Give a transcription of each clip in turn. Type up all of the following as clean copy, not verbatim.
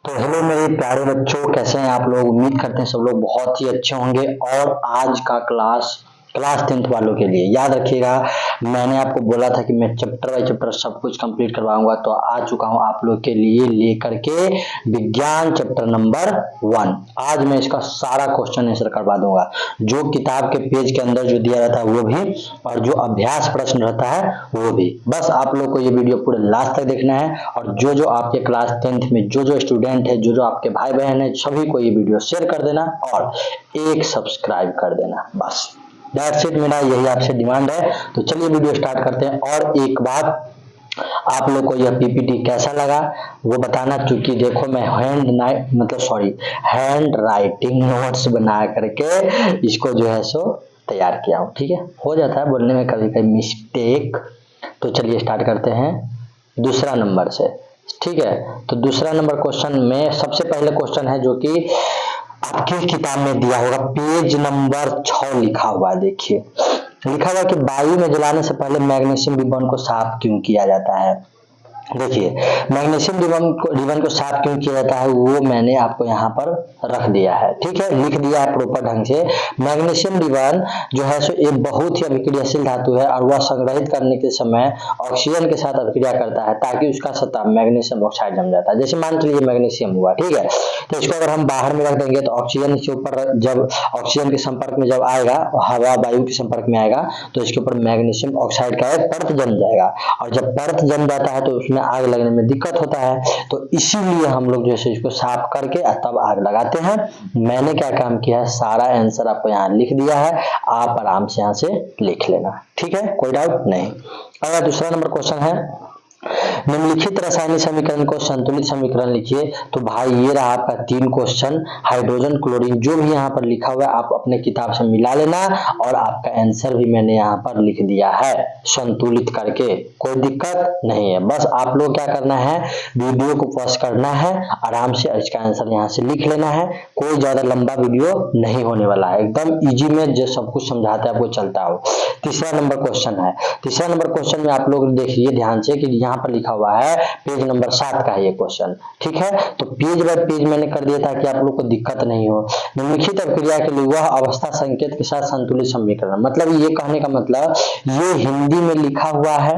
तो हेलो मेरे प्यारे बच्चों, कैसे हैं आप लोग। उम्मीद करते हैं सब लोग बहुत ही अच्छे होंगे। और आज का क्लास 10th वालों के लिए याद रखिएगा, मैंने आपको बोला था कि मैं चैप्टर बाय चैप्टर सब कुछ कंप्लीट करवाऊंगा। तो आ चुका हूं आप लोग के लिए लेकर के विज्ञान चैप्टर नंबर 1। आज मैं इसका सारा क्वेश्चन आंसर करवा दूंगा, जो किताब के पेज के अंदर जो दिया रहता है वो भी, और जो अभ्यास प्रश्न रहता है वो भी। बस आप लोग को ये वीडियो पूरे लास्ट तक देखना है। और जो जो आपके क्लास 10th में जो स्टूडेंट है, जो आपके भाई बहन है, सभी को ये वीडियो शेयर कर देना और एक सब्सक्राइब कर देना। बस दैट्स इट, मेरा यही आपसे डिमांड है। तो चलिए वीडियो स्टार्ट करते हैं। और एक बात, आप लोग को यह पीपीटी कैसा लगा वो बताना, क्योंकि देखो मैं हैंड राइटिंग नोट्स बना करके इसको जो है सो तैयार किया हूँ। ठीक है, हो जाता है बोलने में कभी कभी मिस्टेक। तो चलिए स्टार्ट करते हैं दूसरा नंबर से। ठीक है, तो दूसरा नंबर क्वेश्चन में सबसे पहले क्वेश्चन है जो कि आपकी किताब में दिया होगा, पेज नंबर 6 लिखा हुआ है। देखिए लिखा हुआ कि वायु में जलाने से पहले मैग्नीशियम रिबन को साफ क्यों किया जाता है। देखिए मैग्नीशियम रिबन को साफ क्यों किया जाता है वो मैंने आपको यहाँ पर रख दिया है। ठीक है, लिख दिया है प्रॉपर ढंग से। मैग्नीशियम रिबन जो है सो एक बहुत ही अभिक्रियाशील धातु है और वह संग्रहित करने के समय ऑक्सीजन के साथ अभिक्रिया करता है ताकि उसका सतह मैग्नीशियम ऑक्साइड जम जाता है। जैसे मान लीजिए मैग्नीशियम हुआ, ठीक है, तो इसको अगर हम बाहर में रख देंगे तो ऑक्सीजन के ऊपर, जब ऑक्सीजन के संपर्क में जब आएगा, हवा वायु के संपर्क में आएगा तो इसके ऊपर मैग्नीशियम ऑक्साइड का एक परत जम जाएगा। और जब परत जम जाता है तो उसमें आग लगने में दिक्कत होता है। तो इसीलिए हम लोग जैसे इसको साफ करके तब आग लगाते हैं। मैंने क्या काम किया है, सारा आंसर आपको यहाँ लिख दिया है, आप आराम से यहाँ से लिख लेना। ठीक है, कोई डाउट नहीं। अगर दूसरा नंबर क्वेश्चन है, निम्नलिखित रासायनिक समीकरण को संतुलित समीकरण लिखिए। तो भाई ये रहा आपका 3 क्वेश्चन। हाइड्रोजन क्लोरीन जो भी यहाँ पर लिखा हुआ है आप अपने किताब से मिला लेना, और आपका आंसर भी मैंने यहाँ पर लिख दिया है संतुलित करके, कोई दिक्कत नहीं है। बस आप लोग क्या करना है, वीडियो को पॉज करना है, आराम से इसका आंसर यहाँ से लिख लेना है। कोई ज्यादा लंबा वीडियो नहीं होने वाला है, एकदम इजी में जो सब कुछ समझाते हैं आपको चलता हो। तीसरा नंबर क्वेश्चन है। तीसरा नंबर क्वेश्चन में आप लोग देखिए ध्यान से कि यहाँ पर लिखा हुआ है पेज नंबर 7 का है ये क्वेश्चन। ठीक है, तो पेज बाय पेज मैंने कर दिया ताकि आप लोग को दिक्कत नहीं हो। निम्नलिखित अभिक्रिया के लिए वह अवस्था संकेत के साथ संतुलित समीकरण, मतलब ये कहने का मतलब ये हिंदी में लिखा हुआ है।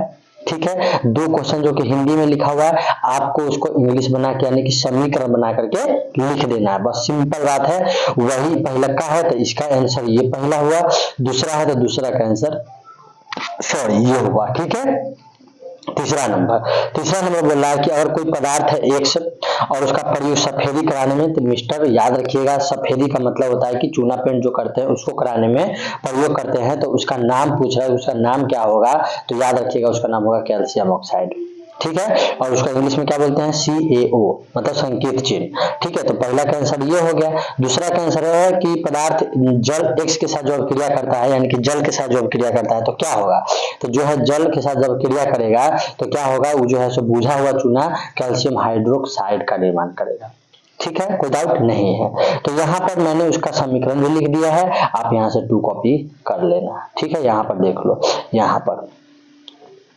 ठीक है, 2 क्वेश्चन जो कि हिंदी में लिखा हुआ है, आपको उसको इंग्लिश बना के यानी कि समीकरण बना करके लिख देना है। बस सिंपल बात है। वही पहला का है तो इसका आंसर ये पहला हुआ, दूसरा है तो दूसरा का आंसर ये हुआ। ठीक है, तीसरा नंबर बोल रहा है कि अगर कोई पदार्थ है एक्स और उसका प्रयोग सफेदी कराने में, तो मिस्टर याद रखिएगा सफेदी का मतलब होता है कि चूना पेंट जो करते हैं उसको कराने में प्रयोग करते हैं। तो उसका नाम पूछ रहा है, उसका नाम क्या होगा, तो याद रखिएगा उसका नाम होगा कैल्शियम ऑक्साइड। ठीक है, और उसका इंग्लिश में क्या बोलते हैं, CaO, मतलब संकेत चिन्ह। ठीक है, तो पहला का आंसर ये हो गया। दूसरा का आंसर है कि पदार्थ जल एक्स के साथ जो अभिक्रिया करता है, यानी कि जल के साथ जो अभिक्रिया करता है तो क्या होगा, तो जो है जल के साथ जब क्रिया करेगा तो क्या होगा, वो जो है सो बुझा हुआ चूना कैल्शियम हाइड्रोक्साइड का निर्माण करेगा। ठीक है, कोई डाउट नहीं है। तो यहाँ पर मैंने उसका समीकरण भी लिख दिया है, आप यहाँ से 2 कॉपी कर लेना। ठीक है, यहाँ पर देख लो, यहाँ पर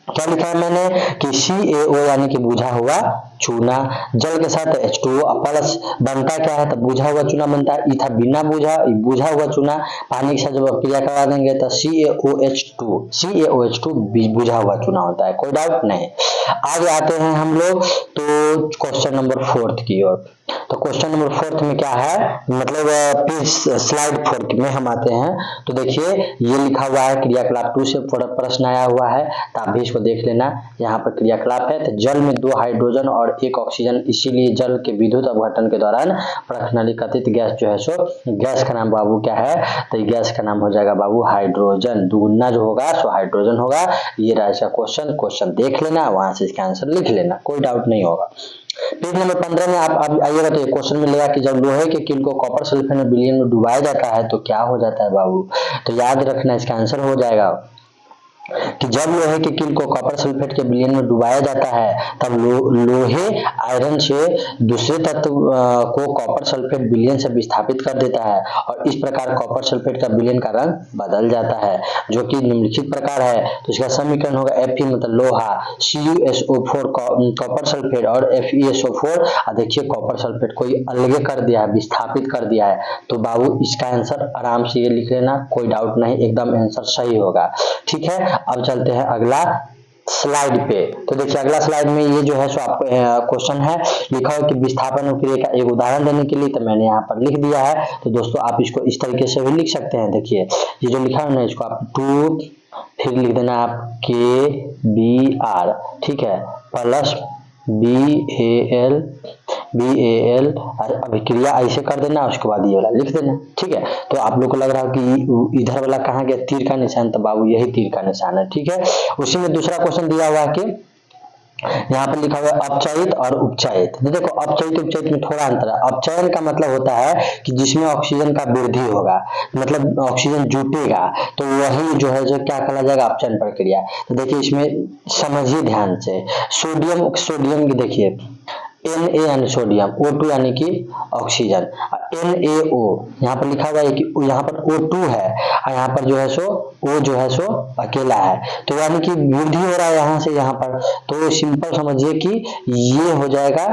क्या लिखा है मैंने कि CaO यानी कि बुझा हुआ चूना, जल के साथ H2O प्लस बनता क्या है, तो बुझा हुआ चूना बनता है। था बिना बुझा हुआ चूना, पानी के साथ जब क्रिया करवा देंगे तो CaOH2 बुझा हुआ चूना होता है, कोई डाउट नहीं। आगे आते हैं हम लोग तो क्वेश्चन नंबर 4 की ओर। तो क्वेश्चन नंबर 4 में क्या है, मतलब पेज स्लाइड 4 में हम आते हैं। तो देखिए ये लिखा हुआ है क्रियाकलाप 2 से प्रश्न आया हुआ है, तो आप भी इसको देख लेना। यहाँ पर क्रियाकलाप है, तो जल में 2 हाइड्रोजन और 1 ऑक्सीजन, इसीलिए जल के विद्युत अपघटन के दौरान प्रश्नलिखित गैस जो है सो गैस का नाम बाबू क्या है, तो गैस का नाम हो जाएगा बाबू हाइड्रोजन। दुगुना जो होगा सो हाइड्रोजन होगा। ये रहा इसका क्वेश्चन देख लेना, वहां से इसका आंसर लिख लेना, कोई डाउट नहीं होगा। पेज नंबर 15 में आप आइएगा तो एक क्वेश्चन मिलेगा कि जब लोहे के कील को कॉपर सल्फेट में विलयन में डुबाया जाता है तो क्या हो जाता है बाबू, तो याद रखना इसका आंसर हो जाएगा कि जब लोहे के कील को कॉपर सल्फेट के विलयन में डुबाया जाता है तब लोहे आयरन से दूसरे तत्व को कॉपर सल्फेट विलयन से विस्थापित कर देता है और इस प्रकार कॉपर सल्फेट का विलयन का रंग बदल जाता है, जो कि निम्नलिखित प्रकार है। तो इसका समीकरण होगा Fe मतलब लोहा, CuSO4 कॉपर सल्फेट और FeSO4। देखिए कॉपर सल्फेट को अलग कर दिया है, विस्थापित कर दिया है। तो बाबू इसका आंसर आराम से ये लिख लेना, कोई डाउट नहीं, एकदम आंसर सही होगा। ठीक है, अब चलते हैं अगला स्लाइड पे। तो देखिए अगला स्लाइड में ये जो है सो आपको क्वेश्चन है, लिखा हो कि विस्थापन क्रिया का एक उदाहरण देने के लिए, तो मैंने यहाँ पर लिख दिया है। तो दोस्तों आप इसको इस तरीके से भी लिख सकते हैं। देखिए ये जो लिखा है ना, इसको आप 2 फिर लिख देना आप KBR, ठीक है, प्लस BAL अभिक्रिया ऐसे कर देना, उसके बाद ये वाला लिख देना। ठीक है, तो आप लोग को लग रहा है कि इधर वाला कहाँ गया, तीर का निशान, तो बाबू यही तीर का निशान है। ठीक है, उसी में दूसरा क्वेश्चन दिया हुआ है कि यहाँ पर लिखा हुआ है अपचयित और उपचयित। तो देखो अपचयित उपचयित में थोड़ा अंतर है। अपचयन का मतलब होता है कि जिसमें ऑक्सीजन का वृद्धि होगा, मतलब ऑक्सीजन जुटेगा, तो वही जो है जो क्या कहला जाएगा, अपचयन प्रक्रिया। तो देखिए इसमें समझिए ध्यान से, सोडियम की देखिए Na यानी सोडियम, O2 यानी कि ऑक्सीजन, NaO यहाँ पर लिखा हुआ है कि यहाँ पर O2 है और यहाँ पर जो है सो O जो है सो अकेला है, तो यानी कि वृद्धि हो रहा है यहाँ से यहाँ पर। तो सिंपल समझिए कि ये हो जाएगा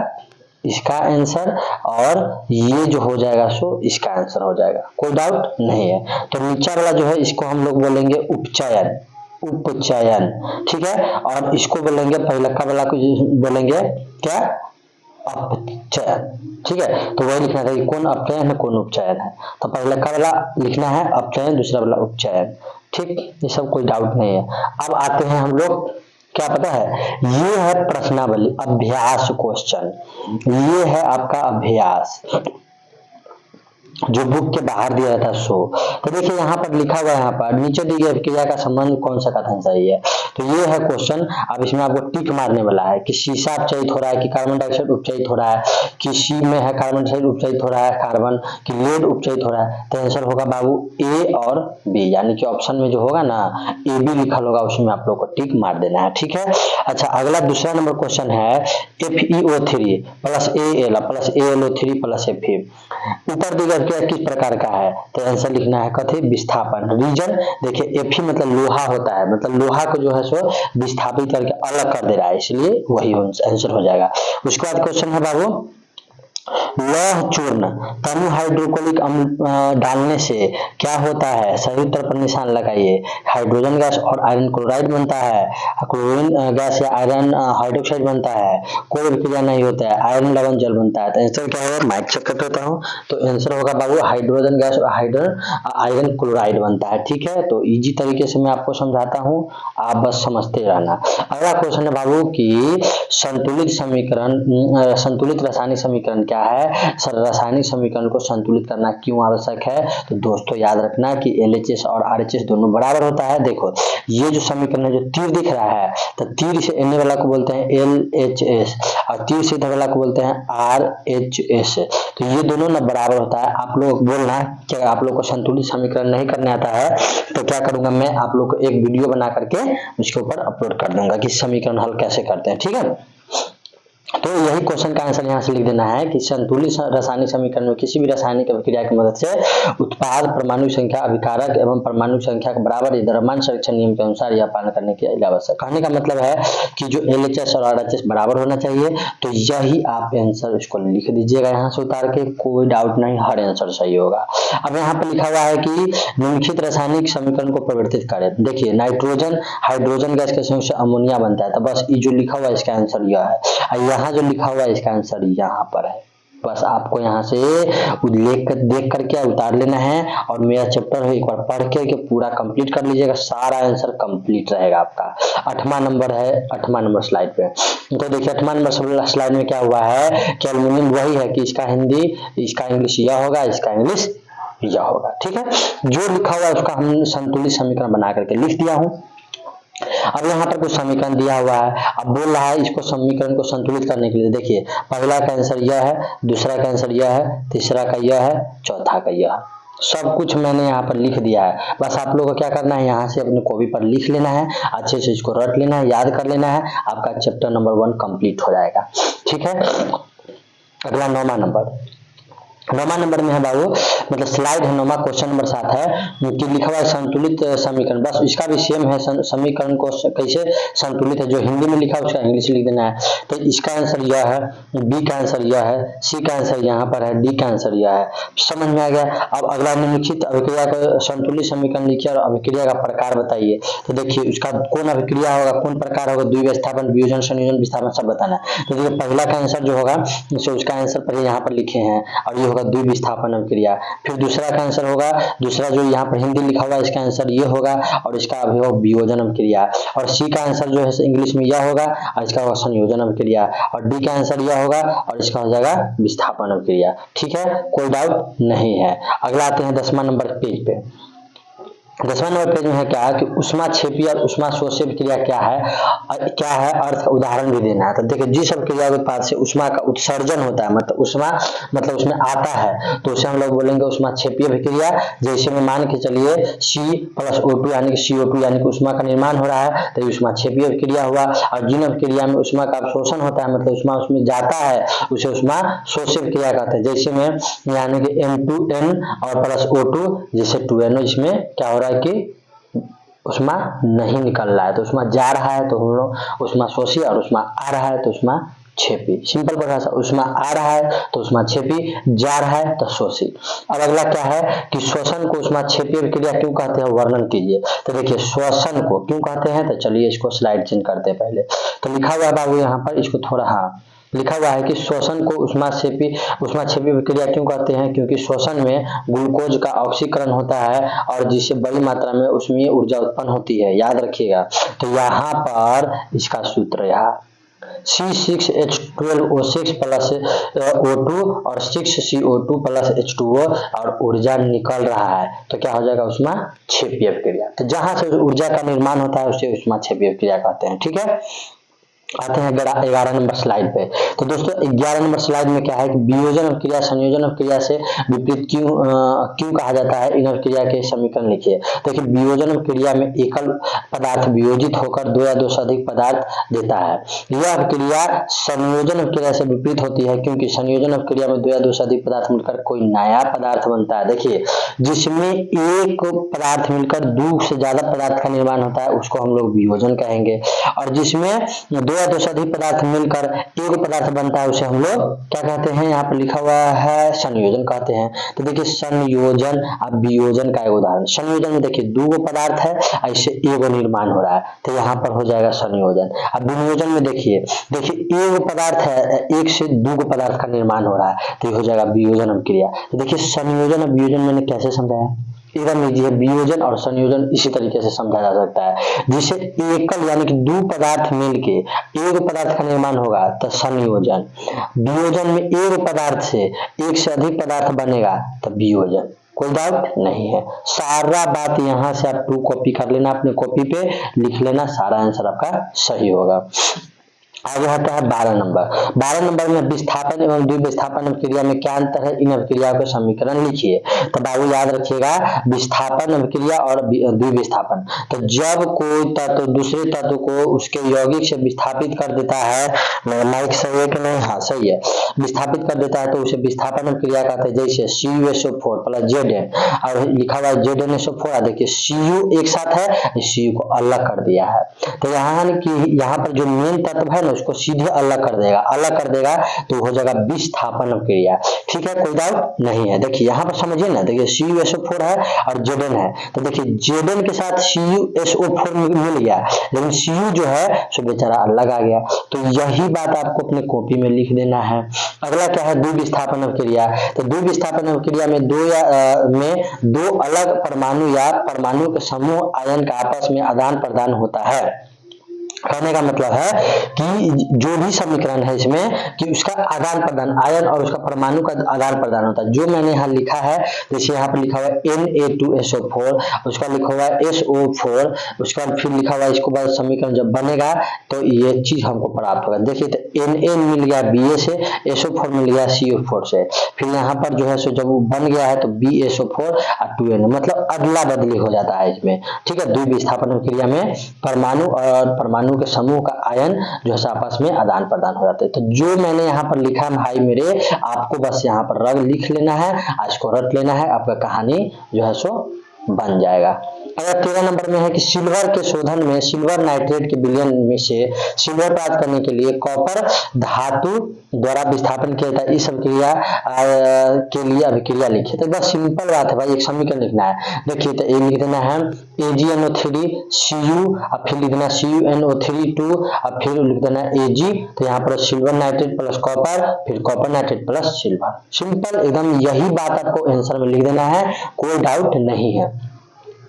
इसका आंसर और ये जो हो जाएगा सो इसका आंसर हो जाएगा, कोई डाउट नहीं है। तो नीचे वाला जो है इसको हम लोग बोलेंगे उपचयन, ठीक है, और इसको बोलेंगे पहले का वाला को बोलेंगे क्या, अपचयन। ठीक है, तो वही लिखना था कि कौन अपचयन है कौन उपचयन है। तो पहले का वाला लिखना है अपचयन, दूसरा वाला उपचयन। ठीक, ये सब कोई डाउट नहीं है। अब आते हैं हम लोग, क्या पता है, ये है प्रश्नावली, अभ्यास क्वेश्चन, ये है आपका अभ्यास जो बुक के बाहर दिया था सो। तो देखिए यहाँ पर लिखा हुआ है, यहाँ पर नीचे दी गई क्रिया का संबंध कौन सा कथन सही है। तो ये है क्वेश्चन। अब इसमें आपको टिक मारने वाला है कि शीशा अपचयित हो रहा है, कि कार्बन डाइऑक्साइड उपचयित हो रहा है, कि सी में है कार्बन डाइऑक्साइड उपचयित हो रहा है, कार्बन की लेड उपचयित हो रहा है। तो आंसर होगा बाबू A और B, यानी कि ऑप्शन में जो होगा ना AB लिखा होगा, उसमें आप लोग को टिक मार देना है। ठीक है, अच्छा अगला दूसरा नंबर क्वेश्चन है FeO3 plus Al plus AlO3 plus Fe। ऊपर दी गई क्रिया किस प्रकार का है, तो आंसर लिखना है कथी, विस्थापन। रीजन देखिए Fe मतलब लोहा होता है, मतलब लोहा को जो है सो विस्थापित करके अलग कर दे रहा है, इसलिए वही आंसर हो जाएगा। उसके बाद क्वेश्चन है बाबू, लौह चूर्ण तनु हाइड्रोक्लोरिक अम्ल डालने से क्या होता है, सही उत्तर पर निशान लगाइए। हाइड्रोजन गैस और आयरन क्लोराइड बनता है, क्लोरीन गैस या आयरन हाइड्रोक्साइड बनता है, कोई विक्रिया नहीं होता है, आयरन लवण जल बनता है। तो आंसर क्या होगा, माइक चेक कर देता हूँ। तो आंसर होगा बाबू हाइड्रोजन गैस और आयरन क्लोराइड बनता है। ठीक है, तो इजी तरीके से मैं आपको समझाता हूँ, आप बस समझते रहना। अगला क्वेश्चन है बाबू की संतुलित समीकरण, संतुलित रासायनिक समीकरण क्या है, रासायनिक समीकरण को संतुलित करना क्यों आवश्यक है। तो दोस्तों याद रखना कि LHS और RHS दोनों बराबर होता है। देखो ये जो समीकरण है, जो तीर दिख रहा है, तो तीर से एने वाला को बोलते हैं LHS और तीर से इधर वाला को बोलते हैं RHS। तो ये दोनों ना बराबर होता है। आप लोग बोलना कि आप लोग को संतुलित समीकरण नहीं करने आता है, तो क्या करूंगा मैं, आप लोग को एक वीडियो बना करके उसके ऊपर अपलोड कर दूंगा कि समीकरण हल कैसे करते हैं। ठीक है, तो यही क्वेश्चन का आंसर यहाँ से लिख देना है कि संतुलित रासायनिक समीकरण में किसी भी रासायनिक अभिक्रिया की मदद से उत्पाद परमाणु संख्या अभिकारक एवं परमाणु संख्या के बराबर या द्रव्यमान संरक्षण नियम के अनुसार यह पालन करने की आवश्यक। कहने का मतलब है कि जो LHS और RHS बराबर होना चाहिए। तो यही आप आंसर इसको लिख दीजिएगा यहाँ से उतार के, कोई डाउट नहीं, हर आंसर सही होगा। अब यहाँ पे लिखा हुआ है कि निम्नलिखित रासायनिक समीकरण को परिवर्तित करें। देखिए नाइट्रोजन हाइड्रोजन गैस के संयोग से अमोनिया बनता है, तो बस ये जो लिखा हुआ है इसका आंसर यह है, यहाँ जो लिखा हुआ है इसका आंसर यहाँ पर है। बस आपको यहाँ से देख करके उतार लेना है और मेरा चैप्टर है एक बार पढ़ के पूरा कंप्लीट कर लीजिएगा, सारा आंसर कंप्लीट रहेगा आपका। 8वां नंबर है, 8वां नंबर स्लाइड पे। तो देखिए 8वां नंबर स्लाइड में क्या हुआ है कि एल्युमिनियम वही है कि इसका हिंदी इसका इंग्लिश यह होगा, इसका इंग्लिश यह होगा। ठीक है, जो लिखा हुआ है उसका हम संतुलित समीकरण बना करके लिख दिया हूँ। अब यहाँ पर कुछ समीकरण दिया हुआ है, अब बोल रहा है इसको समीकरण को संतुलित करने के लिए। देखिए पहला का आंसर यह है, दूसरा का आंसर यह है, तीसरा का यह है, चौथा का यह है। सब कुछ मैंने यहाँ पर लिख दिया है। बस आप लोगों को क्या करना है, यहाँ से अपनी कॉपी पर लिख लेना है, अच्छे से इसको रट लेना है, याद कर लेना है, आपका चैप्टर नंबर 1 कंप्लीट हो जाएगा। ठीक है, अगला 9वां नंबर। 9वां नंबर में है बाबू, मतलब स्लाइड है 9वां, क्वेश्चन नंबर 7 है कि लिखा हुआ है संतुलित समीकरण। बस इसका भी सेम है, समीकरण को कैसे संतुलित है, जो हिंदी में लिखा है उसका इंग्लिश लिख देना है। तो इसका आंसर यह है, बी का आंसर यह है, सी का आंसर यहाँ पर है, डी का आंसर यह है। समझ में आ गया। अब अगला निम्नलिखित अभिक्रिया का संतुलित समीकरण लिखिए और अभिक्रिया का प्रकार बताइए। तो देखिए उसका कौन अभिक्रिया होगा, कौन प्रकार होगा, द्विविस्थापन, वियोजन, संयोजन, विस्थापन सब बताना है। तो देखिए पहला का आंसर जो होगा, उसका आंसर पहले यहाँ पर लिखे हैं और ये होगा द्विविस्थापन अभिक्रिया। फिर दूसरा का आंसर होगा, दूसरा जो यहाँ पर हिंदी लिखा हुआ है इसका आंसर ये होगा और इसका अभी होगा वियोजन अभिक्रिया। और सी का आंसर जो है इंग्लिश में यह होगा और इसका होगा संयोजन अभिक्रिया। और डी का आंसर यह होगा और इसका हो जाएगा विस्थापन अभिक्रिया। ठीक है, कोई डाउट नहीं है। अगला आते हैं 10वां नंबर पेज पे। 10वां नंबर पेज में है क्या कि ऊष्माक्षेपी और ऊष्माशोषी क्रिया क्या है अर्थ का उदाहरण भी देना है। तो देखिए जिस क्रिया के उत्पाद से ऊष्मा का उत्सर्जन होता है, मतलब ऊष्मा मतलब उसमें आता है, तो उसे हम लोग बोलेंगे ऊष्माक्षेपी अभिक्रिया। जैसे में मान के चलिए C+O2 यानी कि CO2 यानी कि ऊष्मा का निर्माण हो रहा है, तो ऊष्माक्षेपी अभिक्रिया हुआ। और जिन अभिक्रिया में ऊष्मा का अवशोषण होता है, मतलब ऊष्मा उसमें जाता है, उसे ऊष्माशोषी अभिक्रिया कहते हैं। जैसे में यानी कि M2N और +O2 जैसे 2NO, इसमें क्या हो रहा है कि ऊष्मा नहीं निकल रहा है, तो ऊष्मा जा रहा है तो हम लोग ऊष्माशोषी, और ऊष्मा आ रहा है तो ऊष्माक्षेपी। सिंपल परिभाषा, ऊष्मा आ रहा है तो ऊष्माक्षेपी, जा रहा है तो शोषी। अब अगला क्या है कि श्वसन को ऊष्माक्षेपी अभिक्रिया क्यों कहते हैं, वर्णन कीजिए। तो देखिए श्वसन को क्यों कहते हैं, तो चलिए इसको स्लाइड चेंज करते हैं पहले। तो लिखा हुआ है बाबू यहाँ पर, इसको थोड़ा लिखा हुआ है कि श्वसन को ऊष्माक्षेपी अभिक्रिया क्यों कहते हैं, क्योंकि श्वसन में ग्लूकोज का ऑक्सीकरण होता है और जिससे बड़ी मात्रा में ऊष्मीय ऊर्जा उत्पन्न होती है, याद रखिएगा। तो यहाँ पर इसका सूत्र यहाँ C6H12O6 प्लस O2 और 6CO2 प्लस H2O और ऊर्जा निकल रहा है, तो क्या हो जाएगा ऊष्माक्षेपी अभिक्रिया। तो जहां से ऊर्जा का निर्माण होता है उसे ऊष्माक्षेपी अभिक्रिया कहते हैं। ठीक है, आते हैं 11 नंबर स्लाइड पे। तो दोस्तों 11 नंबर स्लाइड में क्या है कि वियोजन अभिक्रिया संयोजन अभिक्रिया से विपरीत क्यों कहा जाता है, इन अभिक्रिया के समीकरण लिखिए। देखिए वियोजन अभिक्रिया में एकल पदार्थ वियोजित होकर 2 या 2 से अधिक पदार्थ देता है। यह अभिक्रिया संयोजन अभिक्रिया से विपरीत होती है, क्योंकि संयोजन अभिक्रिया में 2 या 2 से अधिक पदार्थ मिलकर कोई नया पदार्थ बनता है। देखिए जिसमें एक पदार्थ मिलकर 2 से ज्यादा पदार्थ का निर्माण होता है उसको हम लोग वियोजन कहेंगे। और जिसमें 2 या 2 से अधिक पदार्थ मिलकर एक पदार्थ बनता है उसे हम लोग क्या कहते हैं, यहाँ पर लिखा हुआ है संयोजन कहते हैं। तो देखिए संयोजन, अब वियोजन का एक उदाहरण, संयोजन में देखिए 2 पदार्थ है, ऐसे एक निर्माण हो रहा है, तो यहाँ पर हो जाएगा संयोजन। अब वियोजन में देखिए एक पदार्थ है, एक से 2 पदार्थ का निर्माण हो रहा है, तो ये हो जाएगा वियोजन अभिक्रिया। तो देखिए संयोजन और वियोजन मैंने कैसे समझाया, इधर लीजिए वियोजन और संयोजन इसी तरीके से समझा जा सकता है। जिसे एकल यानी कि 2 पदार्थ मिलके एक पदार्थ का निर्माण होगा तो संयोजन, वियोजन में एक पदार्थ से एक से अधिक पदार्थ बनेगा तो वियोजन। कोई डाउट नहीं है, सारा बात यहाँ से आप 2 कॉपी कर लेना, अपने कॉपी पे लिख लेना, सारा आंसर आपका सही होगा। आगे आता है 12 नंबर। 12 नंबर में विस्थापन एवं द्विविस्थापन अभिक्रिया में क्या अंतर है, इन अभिक्रियाओं के समीकरण लिखिए। तो बाबू याद रखिएगा विस्थापन अभिक्रिया और द्विविस्थापन, तो जब कोई तत्व दूसरे तत्व को उसके यौगिक से विस्थापित कर देता है, माइक सही है कि नहीं, हाँ सही है, विस्थापित कर देता है तो उसे विस्थापन अभिक्रिया कहते हैं। जैसे CuSO4 प्लस Zn और लिखा हुआ है ZnSO4, देखिए Cu एक साथ है, Cu को अलग कर दिया है, तो यहाँ पर जो मेन तत्व है उसको सीधे अलग कर देगा तो हो जाएगा विस्थापन अभिक्रिया। ठीक है, कोई डाउट नहीं है। देखिए यहाँ पर समझिए ना, देखिए CuSO4 है और Zn है, तो देखिए Zn के साथ CuSO4 मिल गया, लेकिन Cu जो है सो बेचारा अलग आ गया, तो यही बात आपको अपने कॉपी में लिख देना है। अगला क्या है द्विविस्थापन अभिक्रिया। तो द्विविस्थापन अभिक्रिया में 2 अलग परमाणु या परमाणु के समूह आयन का आपस में आदान प्रदान होता है। कहने का मतलब है कि जो भी समीकरण है इसमें कि उसका आदान प्रदान, आयन और उसका परमाणु का आदान प्रदान होता है। जो मैंने यहाँ लिखा है, जैसे यहाँ पर लिखा हुआ है Na2SO4, उसका लिखा हुआ है SO4, उसके बाद फिर लिखा हुआ है, इसको बाद समीकरण जब बनेगा तो ये चीज हमको प्राप्त होगा। देखिए तो Na मिल गया Ba से, SO4 मिल गया CO4 से, फिर यहाँ पर जो है सो जब वो बन गया है तो BSO4 और 2Na, मतलब अदला बदली हो जाता है इसमें, ठीक है। द्विविस्थापन क्रिया में परमाणु और परमाणु के समूह का आयन जो है आपस में आदान प्रदान हो जाते हैं। तो जो मैंने यहाँ पर लिखा है भाई मेरे, आपको बस यहाँ पर रग लिख लेना है, इसको रट लेना है, आपका कहानी जो है सो बन जाएगा। अगर 13 नंबर में है कि सिल्वर के शोधन में सिल्वर नाइट्रेट के विलयन में से सिल्वर प्राप्त करने के लिए कॉपर धातु द्वारा विस्थापन किया जाता है, इस अभिक्रिया के लिए अभिक्रिया लिखिए। तो बस सिंपल बात है भाई, एक समीकरण लिखना है। देखिए तो ए लिख देना है AgNO3 Cu, और फिर लिख देना CuNO3 2, और फिर लिख देना Ag। तो यहाँ पर सिल्वर नाइट्रेट प्लस कॉपर, फिर copper nitrate plus silver. Simple एकदम, यही बात आपको आंसर में लिख देना है, कोई डाउट नहीं है।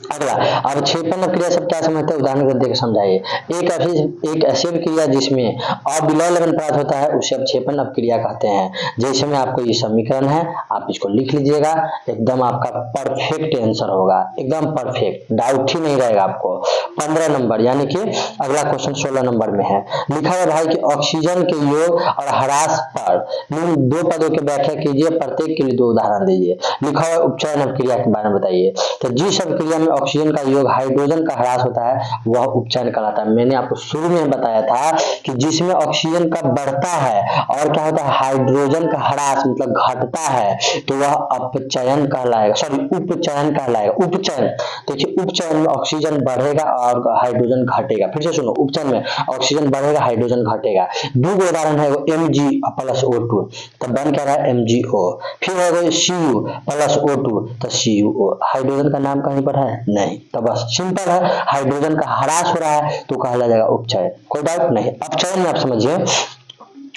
अगला, अब क्षेपण क्रिया सब क्या समझते हैं, उदाहरण देकर समझाइए। एक ऐसी क्रिया जिसमें अविलय लवण प्राप्त होता है उसे अवक्षेपण अपक्रिया कहते हैं। जैसे में आपको ये समीकरण है, आप इसको लिख लीजिएगा, एकदम आपका परफेक्ट आंसर होगा, एकदम परफेक्ट, डाउट ही नहीं रहेगा आपको। 15 नंबर यानी कि अगला क्वेश्चन 16 नंबर में है, लिखा है भाई कि ऑक्सीजन के योग और ह्रास पर निम्न दो पदों की व्याख्या कीजिए, प्रत्येक के लिए 2 उदाहरण दीजिए। लिखा हुआ उपचयन अपक्रिया के बारे में बताइए। तो जिस अपक्रिया में ऑक्सीजन का योग हाइड्रोजन का ह्रास होता है वह उपचयन कहलाता है। मैंने आपको शुरू में बताया था कि जिसमें ऑक्सीजन का बढ़ता है और क्या होता है हाइड्रोजन का ह्रास मतलब घटता है, तो वह अपचयन कहलाएगा, सॉरी उपचयन कहलाएगा। उपचयन, देखिए उपचयन में ऑक्सीजन बढ़ेगा और हाइड्रोजन घटेगा। फिर से सुनो, उपचयन में ऑक्सीजन बढ़ेगा हाइड्रोजन घटेगा। 2 उदाहरण है, वो Mg प्लस O2, तब बन क्या रहा है MgO। फिर है Cu प्लस O2, तो CuO। हाइड्रोजन का नाम कहीं पर है नहीं, तो बस सिंपल है, हाइड्रोजन का ह्रास हो रहा है तो कहला जाएगा उपचयन, कोई डाउट नहीं। अपचयन में आप समझिए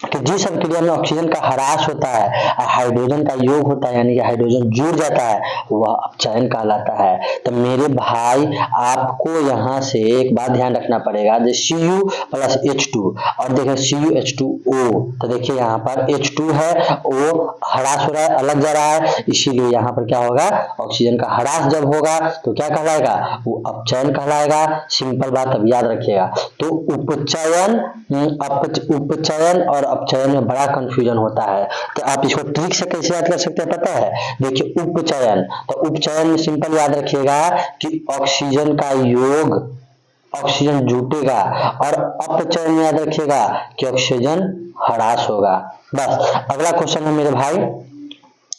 कि जिस अभिक्रिया में ऑक्सीजन का ह्रास होता है और हाइड्रोजन का योग होता है, यानी कि हाइड्रोजन जुड़ जाता है, वह अपचयन कहलाता है। तो मेरे भाई आपको यहाँ से एक बात ध्यान रखना पड़ेगा, जैसे Cu प्लस H2 और देखिए CuH2O, तो देखिए यहाँ पर H2 है, O ह्रास हो रहा है, अलग जा रहा है, इसीलिए यहाँ पर क्या होगा, ऑक्सीजन का ह्रास जब होगा तो क्या कहलाएगा, वो अपचयन कहलाएगा। सिंपल बात अब याद रखिएगा। तो उपचयन और अपचयन में बड़ा कंफ्यूजन होता है, तो आप इसको ट्रिक से कैसे याद कर सकते हैं पता है। देखिए उपचयन, तो उपचयन में सिंपल याद रखिएगा कि ऑक्सीजन का योग, ऑक्सीजन जुटेगा, और अपचयन में याद रखिएगा कि ऑक्सीजन ह्रास होगा। बस अगला क्वेश्चन है मेरे भाई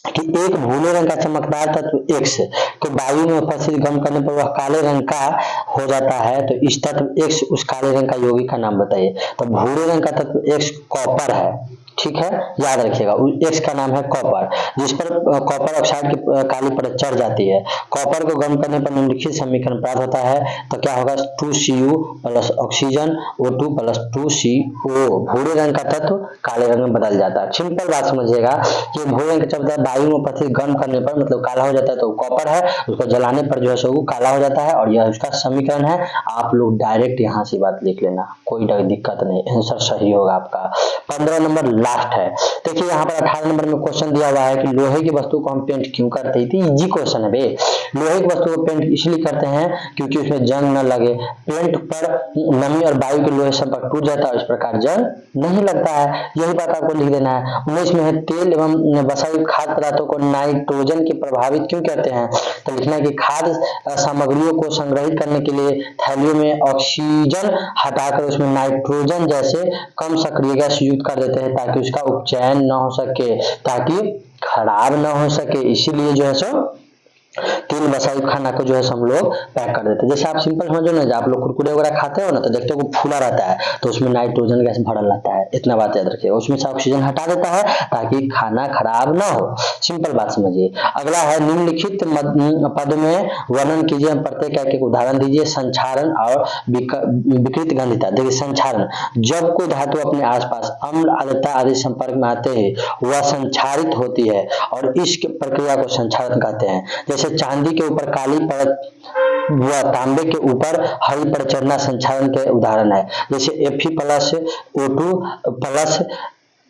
कि एक भूरे रंग का चमकदार तत्व X को वायु में उपस्थित गम करने पर वह काले रंग का हो जाता है, तो इस तत्व X उस काले रंग का यौगिक का नाम बताइए। तो भूरे रंग का तत्व X कॉपर है, ठीक है, याद रखिएगा। X का नाम है कॉपर, जिस पर कॉपर ऑक्साइड की काली परत चढ़ जाती है। कॉपर को गर्म करने पर निम्नलिखित समीकरण प्राप्त होता है, तो क्या होगा 2Cu plus oxygen O2 plus 2CO। भूरे रंग का तत्व काले रंग में बदल जाता है। सिंपल बात समझिएगा कि भूरे रंग का तत्व वायु में उपस्थित गर्म करने पर मतलब काला हो जाता है, तो कॉपर है, उसको जलाने पर जो है सो काला हो जाता है, और यह उसका समीकरण है। आप लोग डायरेक्ट यहाँ से बात लिख लेना, कोई दिक्कत नहीं, आंसर सही होगा आपका। 15 नंबर लास्ट है। देखिए यहाँ पर 18 नंबर में क्वेश्चन दिया हुआ है कि लोहे की वस्तु को हम पेंट क्यों करते हैं। इजी क्वेश्चन है बे। लोहे की वस्तु को पेंट इसलिए करते हैं क्योंकि उसमें जंग न लगे। पेंट पर नमी और वायु के लोहे संपर्क टूट जाता है, इस प्रकार जंग नहीं लगता है। यही बात आपको लिख देना है। 19 में है तेल एवं वसायुक्त खाद्य पदार्थों को नाइट्रोजन के प्रभावित क्यों करते हैं, तो लिखना है कि खाद्य सामग्रियों को संग्रहित करने के लिए थैलियों में ऑक्सीजन हटाकर उसमें नाइट्रोजन जैसे कम सक्रिय गैस युक्त कर देते हैं, ताकि उसका उपचयन न हो सके, ताकि खराब न हो सके। इसीलिए जो है सो तेल वसायुक्त खाना को जो है हम लोग पैक कर देते हैं। जैसे आप सिंपल समझो ना, जब आप लोग कुरकुरे वगैरह खाते हो ना, तो देखते हो वो फूला रहता है, तो उसमें नाइट्रोजन गैस भरल रहता है। इतना बात याद रखिएगा, उसमें से ऑक्सीजन हटा देता है ताकि खाना खराब ना हो। सिंपल बात समझिए। अगला है निम्नलिखित पद में वर्णन कीजिए, प्रत्येक एक उदाहरण दीजिए। संक्षारण और विकृत गंधिता। देखिए संक्षारण, जब कोई धातु अपने आसपास अम्ल आर्द्रता आदि संपर्क में आते हैं वह संक्षारित होती है, और इस प्रक्रिया को संक्षारण कहते हैं। जैसे चांदी चांदी के ऊपर काली परत व तांबे के ऊपर हरी परत चढ़ना संक्षारण के उदाहरण है। जैसे Fe+O2 प्लस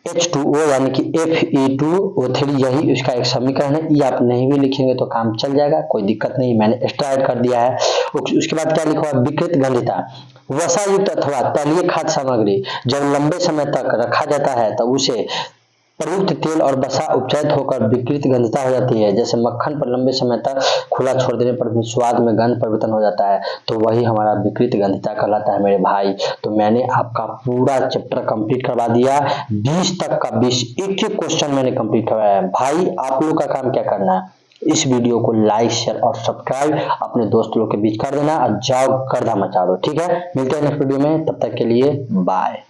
H2O यानी कि Fe2O3, यही उसका एक समीकरण है। ये आप नहीं भी लिखेंगे तो काम चल जाएगा, कोई दिक्कत नहीं, मैंने एक्स्ट्रा ऐड कर दिया है। उसके बाद क्या लिखा हुआ, विकृत गंधिता, वसा युक्त अथवा तैलीय खाद्य सामग्री जब लंबे समय तक रखा जाता है तो उसे प्रयुक्त तेल और वसा उपचयित होकर विकृत गंधिता हो जाती है। जैसे मक्खन पर लंबे समय तक खुला छोड़ देने पर भी स्वाद में गंध परिवर्तन हो जाता है, तो वही हमारा विकृत गंधिता कहलाता है मेरे भाई। तो मैंने आपका पूरा चैप्टर कंप्लीट करवा दिया, 20 तक का 20 एक क्वेश्चन मैंने कंप्लीट करवाया है भाई। आप लोग का काम क्या करना है, इस वीडियो को लाइक शेयर और सब्सक्राइब अपने दोस्त लोग के बीच कर देना और जाओ गर्दा मचा दो, ठीक है। मिलते हैं नेक्स्ट वीडियो में, तब तक के लिए बाय।